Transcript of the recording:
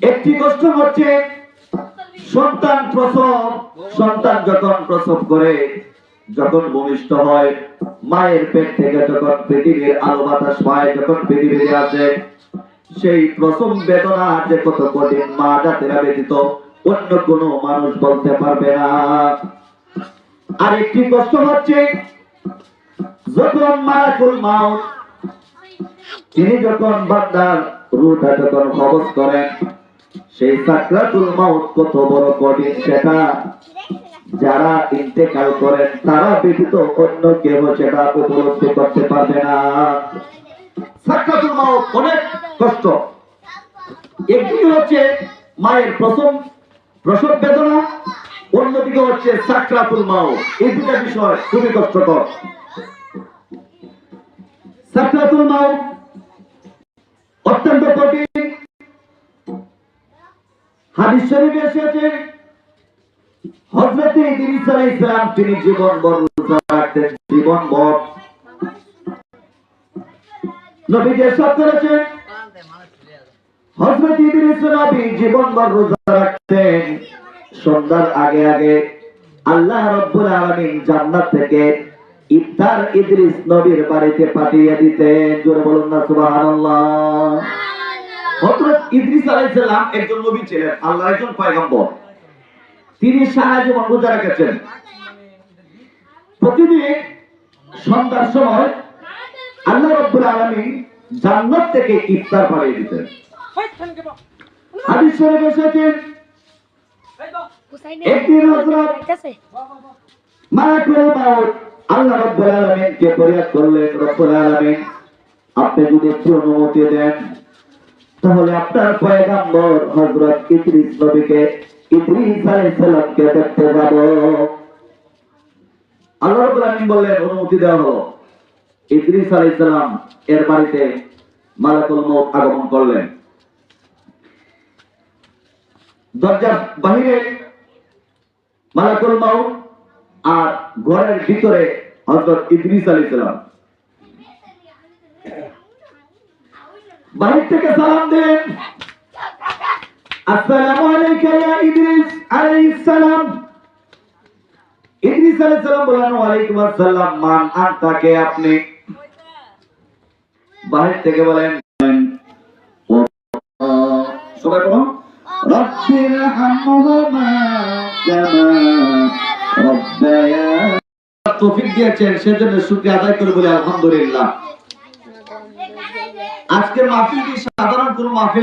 একটি কষ্ট হচ্ছে সন্তান প্রসব। সন্তান যখন প্রসব করে, যখন ভূমিষ্ঠ হয়, মায়ের পেট থেকে যখন পৃথিবীর আলো বাতাস পায়, যখন পৃথিবীতে আসে, সেই প্রসব বেদনা যে কত কঠিন মা জাতিরা ব্যতীত অন্য কোনো মানুষ বলতে পারবে না। আর একটি কষ্ট হচ্ছে যখন মালাকুল মাউত তিনি যখন বান্দার রূহটা যখন কবজ করেন, সেই সাকরাতুল মাউত কত বড় কঠিন সেটা যারা ইন্তেকাল করেন তারা ব্যতীত অন্য কেউ সেটা উপলব্ধি করতে পারবে না। সাকরাতুল মাউত অনেক কষ্ট। একদিকে হচ্ছে মায়ের প্রসব বেদনা, অন্যদিকে হচ্ছে সাকরাতুল মাউত। এই দুটা বিষয় খুবই কষ্টকর। সাকরাতুল মাউত অত্যন্ত কঠিন। হাদিস শরীফে এসেছে হযরত ইদ্রিস আলাইহিস সালাম তিনি জীবনভর রোজা রাখতেন, জীবনভর। নবীজি ইরশাদ করেছেন হযরত ইদ্রিস নবী জীবনভর রোজা রাখতেন। সন্ধ্যার আগে আগে আল্লাহ রাব্বুল আলামিন জান্নাত থেকে ইফতার ইদ্রিস নবীর বাড়িতে পাঠিয়ে দিতেন। জোরে বলুন না সুবহানাল্লাহ। হযরত ইদ্রিস আলাইহিস সালাম একজন নবী ছিলেন, আল্লাহর একজন পয়গম্বর। তিনি সারা জীবন রোজা রেখেছেন। প্রতিদিন সন্ধ্যার সময় আল্লাহ রাব্বুল আলামিন জান্নাত থেকে ইফতার পাঠিয়ে দিতেন। হাদিস শরীফে এসেছে একদিন হযরত মালাকুল মাউত আল্লাহ রাব্বুল আলামিনকে ফরিয়াদ করলেন, রব্বুল আলামিন আপনি যদি একটু অনুমতি দেন তাহলে আপনার পয়গম্বর হযরত ইদ্রিস নবীকে, ইদ্রিস আলাইহিস সালামকে দেখতে যাব। আল্লাহ রাব্বুল আলামিন বললেন অনুমতি দেওয়া হলো। ইদ্রিস আলাইহিস সালাম এর বাড়িতে মালাকুল মউত আগমন করলেন। দরজার বাহিরে মালাকুল মউত আর ঘরের ভিতরে হযরত ইদ্রিস আলাইহিস সালাম। বাহির থেকে সালাম দেন, আসসালামু আলাইকা ইয়া ইদ্রিস আলাইহিস সালাম। ইদ্রিস আলাইহিস সালাম বললেন ওয়ালাইকুম আসসালাম, মান আনতা, কে আপনি? বাহির থেকে বলেন সবাই বলো রব্বির হামহুমা কামা রব্বায়া। তৌফিক দিয়েছেন সেজন্য শুকরিয়া আদায় করে বলি আলহামদুলিল্লাহ। আজকের মাহফিলটি সাধারণ কোনো মাহফিল